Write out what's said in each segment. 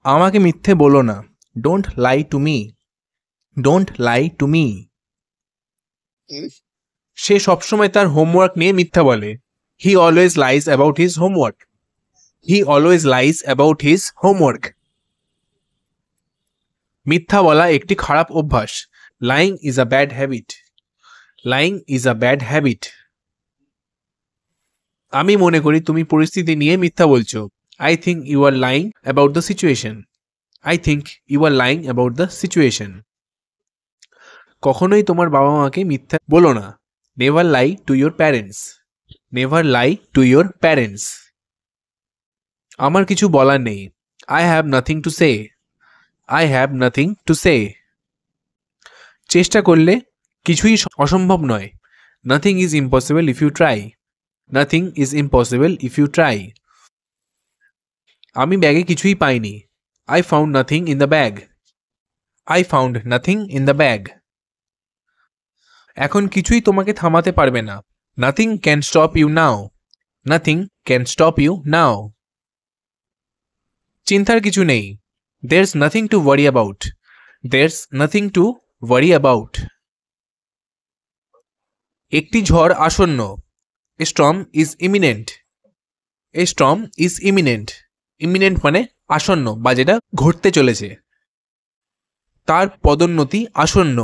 আমাকে মিথ্যে বলো না। Don't lie to me. Don't lie to me. সে সবসময় তার হোমওয়ার্ক নিয়ে মিথ্যা বলে। He always lies about his homework. He always lies about his homework. মিথ্যা বলা একটি খারাপ অভ্যাস। Lying is a bad habit. Lying is a bad habit. আমি মনে করি তুমি পরিস্থিতি নিয়ে মিথ্যা বলছো। I think you are lying about the situation. I think you are lying about the situation. কখনোই তোমার বাবা মাকে মিথ্যা বলো না। Never lie to your parents. Never lie to your parents. আমার কিছু বলার নেই। I have nothing to say. I have nothing to say. চেষ্টা করলে কিছুই অসম্ভব নয়। Nothing is impossible if you try. Nothing is impossible if you try. আমি ব্যাগে কিছুই পাইনি। I found nothing in the bag. I found nothing in the bag. এখন কিছুই তোমাকে থামাতে পারবে না। Nothing can stop you now. Nothing can stop you now. চিন্তার কিছু নেই। There's nothing to worry about. There's nothing to worry about. একটি ঝড় আসন্ন। A storm is imminent. A storm is imminent. Imminent মানে আসন্ন বা যেটা ঘটতে চলেছে। তার পদোন্নতি আসন্ন।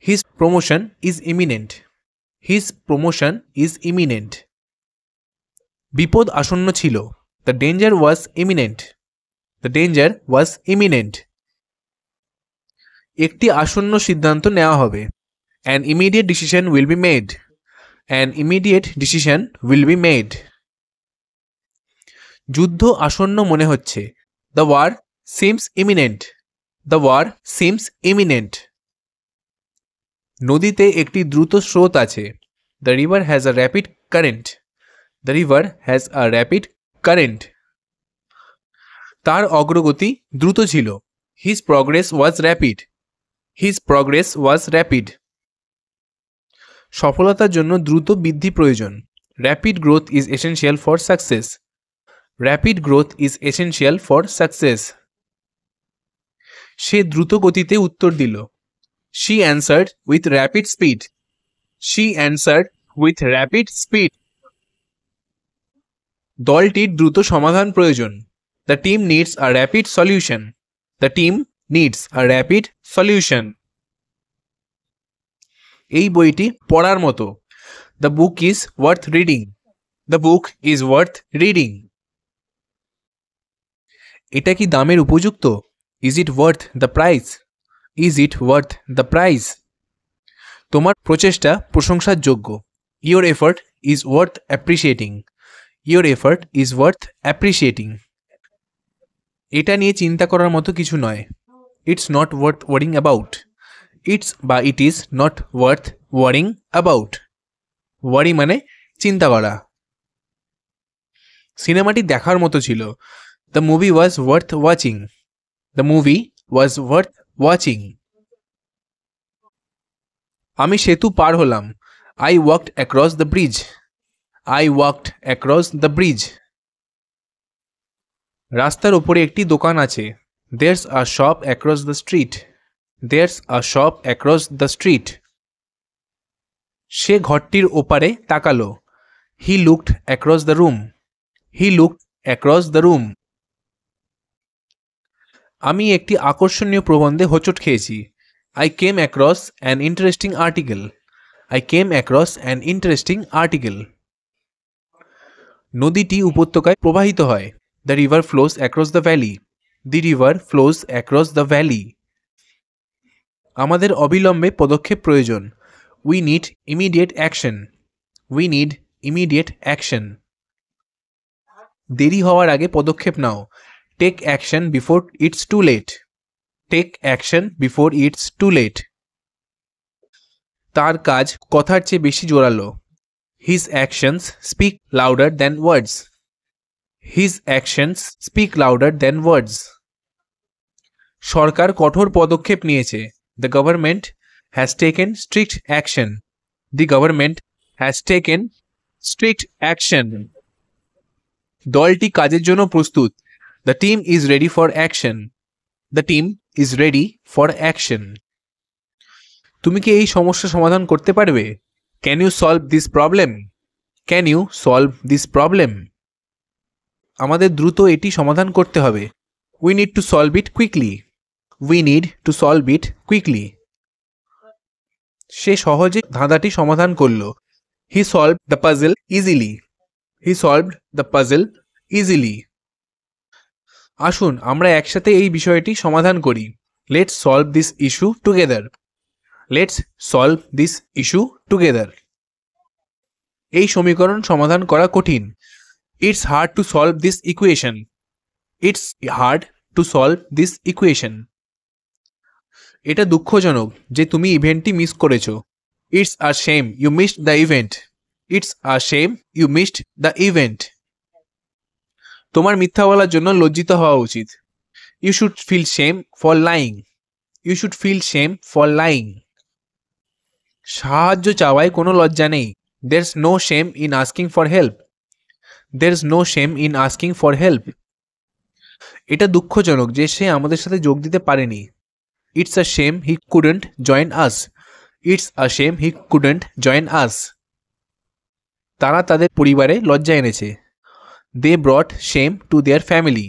His promotion is imminent. His promotion is imminent. বিপদ আসন্ন ছিল। The danger was imminent. The danger was imminent. একটি আসন্ন সিদ্ধান্ত নেওয়া হবে। An immediate decision will be made. An immediate decision will be made. যুদ্ধ আসন্ন মনে হচ্ছে। The war seems imminent. The war seems imminent. নদীতে একটি দ্রুত স্রোত আছে। The river has a rapid current. The river has a rapid current. তার অগ্রগতি দ্রুত ছিল। His progress was rapid. His progress was rapid. সফলতার জন্য দ্রুত বৃদ্ধি প্রয়োজন। Rapid growth is essential for success. Rapid growth is essential for success. সে দ্রুত গতিতে উত্তর দিল। She answered with rapid speed. She answered with rapid speed. দলটির দ্রুত সমাধান প্রয়োজন। The team needs a rapid solution. The team needs a rapid solution. এই বইটি পড়ার মতো। The book is worth reading. The book is worth reading. এটা কি দামের উপযুক্ত? Is it worth the price? Is it worth the price? তোমার প্রচেষ্টা প্রশংসার যোগ্য। Your effort is worth appreciating. Your effort is worth appreciating. এটা নিয়ে চিন্তা করার মতো কিছু নয়। It's not worth worrying about. It's বা it is not worth worrying about. Worry মানে চিন্তা করা। সিনেমাটি দেখার মতো ছিল। The movie was worth watching. The movie was worth watching. আমি সেতু পার হলাম। I walked across the bridge. I walked across the bridge. রাস্তার ওপরে একটি দোকান আছে। There's a shop across the street. There's a shop across the street. সে ঘরটির ওপারে তাকালো। He looked across the room. He looked across the room. আমি একটি আকর্ষণীয় প্রবন্ধে হোঁচট খেয়েছি। I came across an interesting article. I came across an interesting article. নদীটি উপত্যকায় প্রবাহিত হয়। The river flows across the valley. The river flows across the valley. আমাদের অবিলম্বে পদক্ষেপ প্রয়োজন। We need immediate action. We need immediate action. দেরি হওয়ার আগে পদক্ষেপ নাও। Take action before it's too late. Take action before it's too late. তার কাজ কথার চেয়ে বেশি জোরালো। His actions speak louder than words. His actions speak louder than words. সরকার কঠোর পদক্ষেপ নিয়েছে। The government has taken strict action. The government has taken strict action. দলটি কাজের জন্য প্রস্তুত। The team is ready for action. The team is ready for action. তুমি কি এই সমস্যা সমাধান করতে পারবে? Can you solve this problem? Can you solve this problem? আমাদের দ্রুত এটি সমাধান করতে হবে. We need to solve it quickly. We need to solve it quickly. সে সহজে ধাঁধাটি সমাধান করলো. He solved the puzzle easily. He solved the puzzle easily. আসুন আমরা একসাথে এই বিষয়টি সমাধান করি. Let's solve this issue together. Let's solve this issue together. এই সমীকরণ সমাধান করা কঠিন. It's hard to solve this equation. It's hard to solve this equation. এটা দুঃখজনক যে তুমি ইভেন্টটি মিস করেছো. It's a shame you missed the event. It's a shame you missed the event. তোমার মিথ্যা বলার জন্য লজ্জিত হওয়া উচিত. You should feel shame for lying. You should feel shame for lying. সাহায্য চাওয়ায় কোনো লজ্জা নেই. There's no shame in asking for help. There's no shame in asking for help. এটা দুঃখজনক যে সে আমাদের সাথে যোগ দিতে পারেনি. It's a shame he couldn't join us. It's a shame he couldn't join us. তারা তাদের পরিবারে লজ্জা এনেছে. They brought shame to their family.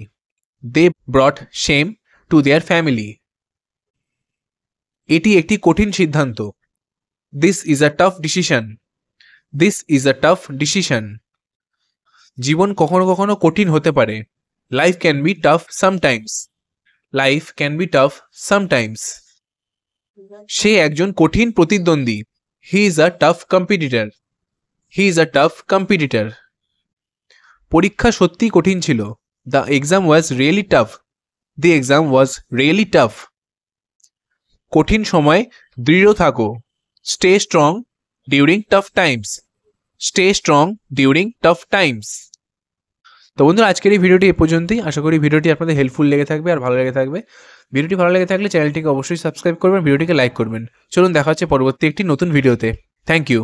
They brought shame to their family. এটি একটি কঠিন সিদ্ধান্ত. This is a tough decision. This is a tough decision. জীবন কখনো কখনো কঠিন হতে পারে. Life can be tough sometimes. Life can be tough sometimes. সে একজন কঠিন প্রতিদ্বন্দ্বী. He is a tough competitor. He is a tough competitor. পরীক্ষা সত্যি কঠিন ছিল. The exam was really tough. The exam was really tough. কঠিন সময় দৃঢ় থাকো. Stay strong during tough times. Stay strong during tough times. তো বন্ধুরা আজকের এই ভিডিওটি এ পর্যন্তই. আশা করি ভিডিওটি আপনাদের হেল্পফুল লেগে থাকবে আর ভালো লেগে থাকবে. ভিডিওটি ভালো লেগে থাকলে চ্যানেলটিকে অবশ্যই সাবস্ক্রাইব করবেন, ভিডিওটিকে লাইক করবেন. চলুন দেখা হচ্ছে পরবর্তী একটি নতুন ভিডিওতে. Thank you.